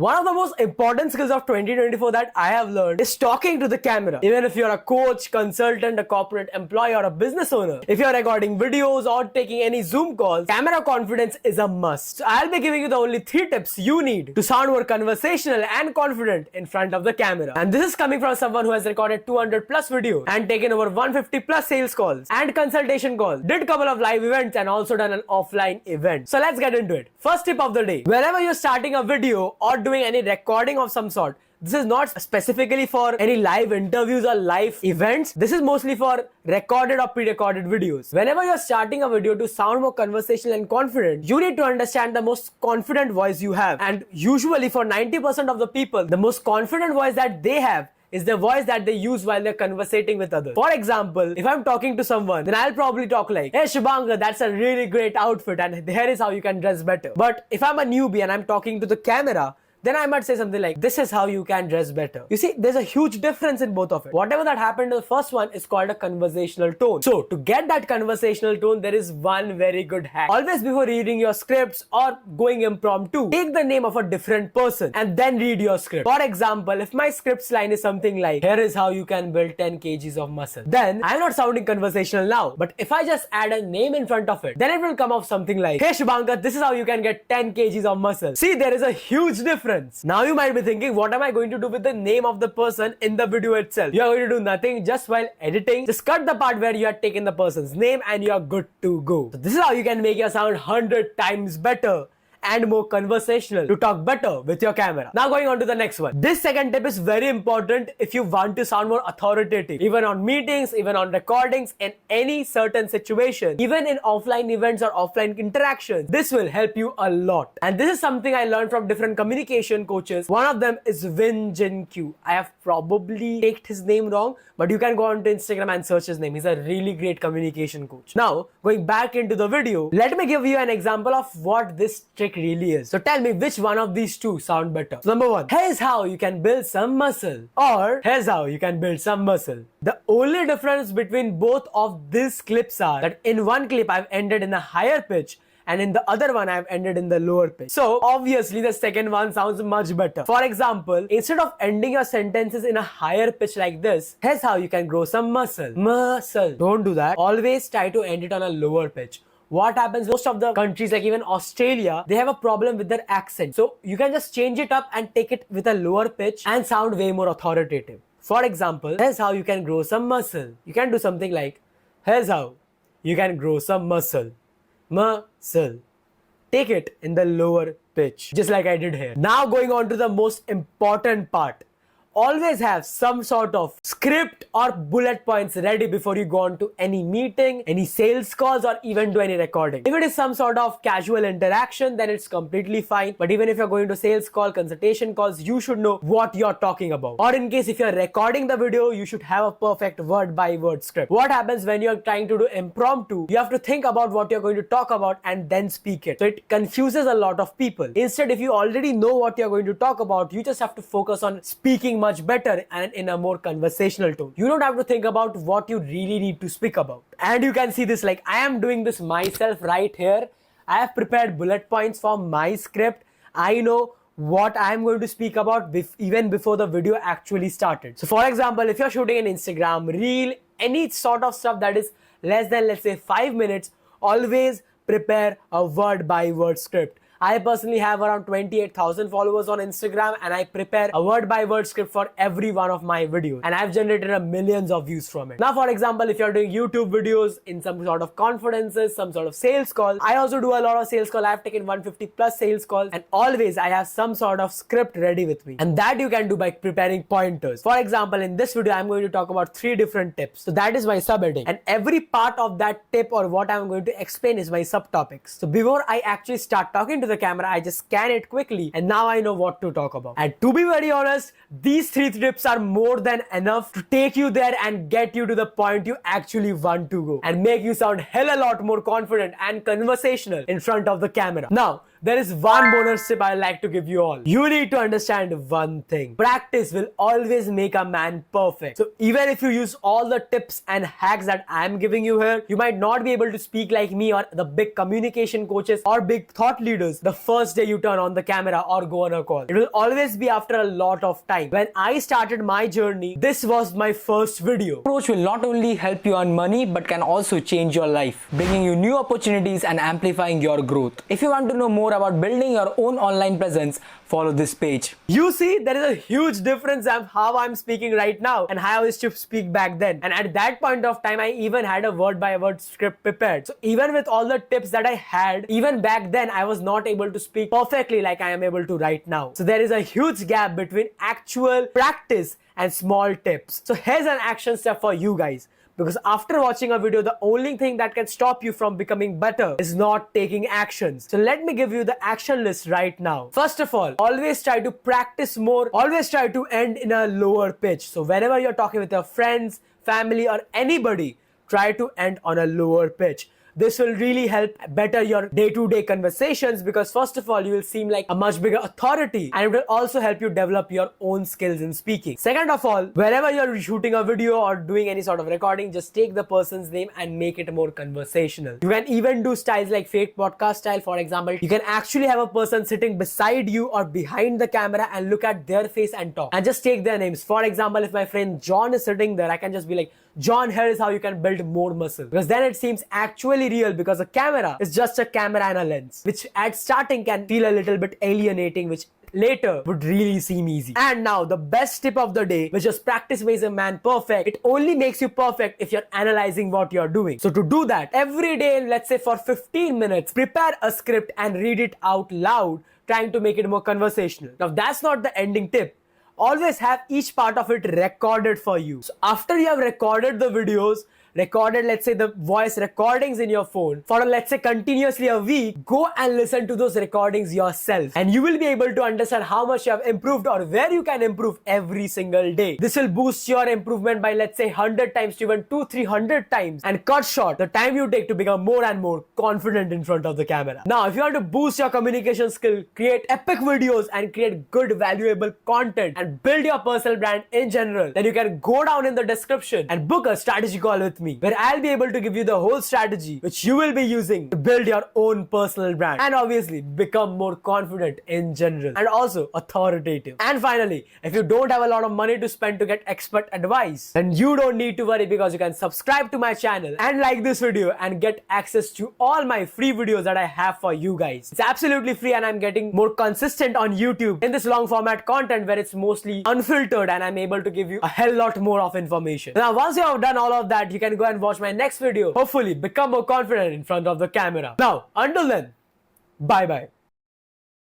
One of the most important skills of 2024 that I have learned is talking to the camera. Even if you're a coach, consultant, a corporate employee, or a business owner, if you're recording videos or taking any Zoom calls, camera confidence is a must. So I'll be giving you the only 3 tips you need to sound more conversational and confident in front of the camera. And this is coming from someone who has recorded 200 plus videos and taken over 150 plus sales calls and consultation calls, did couple of live events and also done an offline event. So let's get into it. First tip of the day. Wherever you're starting a video or doing any recording of some sort, this is not specifically for any live interviews or live events. This is mostly for recorded or pre-recorded videos. Whenever you're starting a video to sound more conversational and confident, you need to understand the most confident voice you have. And usually for 90% of the people, the most confident voice that they have is the voice that they use while they're conversating with others. For example, if I'm talking to someone, then I'll probably talk like, "Hey Shubhankar, that's a really great outfit and here is how you can dress better." But if I'm a newbie and I'm talking to the camera, then I might say something like, "This is how you can dress better." You see, there's a huge difference in both of it. Whatever that happened in the first one is called a conversational tone. So to get that conversational tone, there is one very good hack. Always before reading your scripts or going impromptu, take the name of a different person and then read your script. For example, if my script's line is something like, "Here is how you can build 10 kgs of muscle," then I'm not sounding conversational now. But if I just add a name in front of it, then it will come off something like, "Hey Shubhankar, this is how you can get 10 kgs of muscle." See, there is a huge difference. Now you might be thinking, what am I going to do with the name of the person in the video itself? You are going to do nothing. Just while editing, just cut the part where you are taking the person's name and you are good to go. So this is how you can make your sound 100 times better and more conversational to talk better with your camera. Now going on to the next one. This second tip is very important if you want to sound more authoritative, even on meetings, even on recordings, in any certain situation, even in offline events or offline interactions. This will help you a lot. And this is something I learned from different communication coaches. One of them is Win Jin Q. I have probably taken his name wrong, but you can go on to Instagram and search his name. He's a really great communication coach. Now, going back into the video, let me give you an example of what this trick really is. So tell me which one of these two sound better. So number 1, here's how you can build some muscle, or here's how you can build some muscle. The only difference between both of these clips are that in one clip I've ended in a higher pitch and in the other one I've ended in the lower pitch. So obviously the second one sounds much better. For example, instead of ending your sentences in a higher pitch like this, here's how you can grow some muscle. Muscle. Don't do that. Always try to end it on a lower pitch. What happens, most of the countries like even Australia, they have a problem with their accent. So you can just change it up and take it with a lower pitch and sound way more authoritative. For example, here's how you can grow some muscle. You can do something like, here's how you can grow some muscle. Muscle. Take it in the lower pitch, just like I did here. Now going on to the most important part. Always have some sort of script or bullet points ready before you go on to any meeting, any sales calls, or even do any recording. If it is some sort of casual interaction, then it's completely fine. But even if you're going to sales call, consultation calls, you should know what you're talking about. Or in case if you're recording the video, you should have a perfect word by word script. What happens when you're trying to do impromptu? You have to think about what you're going to talk about and then speak it. So it confuses a lot of people. Instead, if you already know what you're going to talk about, you just have to focus on speaking much better and in a more conversational tone. You don't have to think about what you really need to speak about. And you can see this, like I am doing this myself right here. I have prepared bullet points for my script. I know what I'm going to speak about even before the video actually started. So for example, if you're shooting an Instagram reel, any sort of stuff that is less than, let's say, 5 minutes, always prepare a word by word script. I personally have around 28,000 followers on Instagram and I prepare a word by word script for every one of my videos and I've generated millions of views from it. Now for example, if you're doing YouTube videos in some sort of conferences, some sort of sales call, I also do a lot of sales call. I've taken 150 plus sales calls and always I have some sort of script ready with me, and that you can do by preparing pointers. For example, in this video I'm going to talk about 3 different tips. So that is my subheading, and every part of that tip or what I'm going to explain is my subtopics. So before I actually start talking to the camera, I just scan it quickly and now I know what to talk about. And to be very honest, these 3 tips are more than enough to take you there and get you to the point you actually want to go and make you sound hell a lot more confident and conversational in front of the camera. Now, there is one bonus tip I'd like to give you all. You need to understand one thing. Practice will always make a man perfect. So even if you use all the tips and hacks that I'm giving you here, you might not be able to speak like me or the big communication coaches or big thought leaders the first day you turn on the camera or go on a call. It will always be after a lot of time. When I started my journey, this was my first video. Approach will not only help you earn money but can also change your life, bringing you new opportunities and amplifying your growth. If you want to know more about building your own online presence, follow this page. You see, there is a huge difference of how I'm speaking right now and how I used to speak back then. And at that point of time, I even had a word by word script prepared. So even with all the tips that I had, even back then, I was not able to speak perfectly like I am able to right now. So there is a huge gap between actual practice and small tips. So here's an action step for you guys. Because after watching a video, the only thing that can stop you from becoming better is not taking actions. So let me give you the action list right now. First of all, always try to practice more. Always try to end in a lower pitch. So whenever you're talking with your friends, family, or anybody, try to end on a lower pitch. This will really help better your day-to-day conversations because first of all, you will seem like a much bigger authority and it will also help you develop your own skills in speaking. Second of all, wherever you're shooting a video or doing any sort of recording, just take the person's name and make it more conversational. You can even do styles like fake podcast style. For example, you can actually have a person sitting beside you or behind the camera and look at their face and talk and just take their names. For example, if my friend John is sitting there, I can just be like, John, here is how you can build more muscle. Because then it seems actually real because a camera is just a camera and a lens, which at starting can feel a little bit alienating, which later would really seem easy. And now the best tip of the day, which is practice makes a man perfect. It only makes you perfect if you're analyzing what you're doing. So to do that, every day, let's say for 15 minutes, prepare a script and read it out loud, trying to make it more conversational. Now that's not the ending tip. Always have each part of it recorded for you. So after you have recorded the videos, recorded, let's say, the voice recordings in your phone for, let's say, continuously a week, go and listen to those recordings yourself. And you will be able to understand how much you have improved or where you can improve every single day. This will boost your improvement by, let's say, 100 times to even 200-300 times and cut short the time you take to become more and more confident in front of the camera. Now, if you want to boost your communication skill, create epic videos and create good, valuable content and build your personal brand in general, then you can go down in the description and book a strategy call with me, where I'll be able to give you the whole strategy which you will be using to build your own personal brand and obviously become more confident in general and also authoritative. And finally, if you don't have a lot of money to spend to get expert advice, then you don't need to worry because you can subscribe to my channel and like this video and get access to all my free videos that I have for you guys. It's absolutely free and I'm getting more consistent on YouTube in this long format content where it's mostly unfiltered and I'm able to give you a hell lot more of information. Now, once you have done all of that, you can go and watch my next video. Hopefully, become more confident in front of the camera. Now, until then, bye-bye.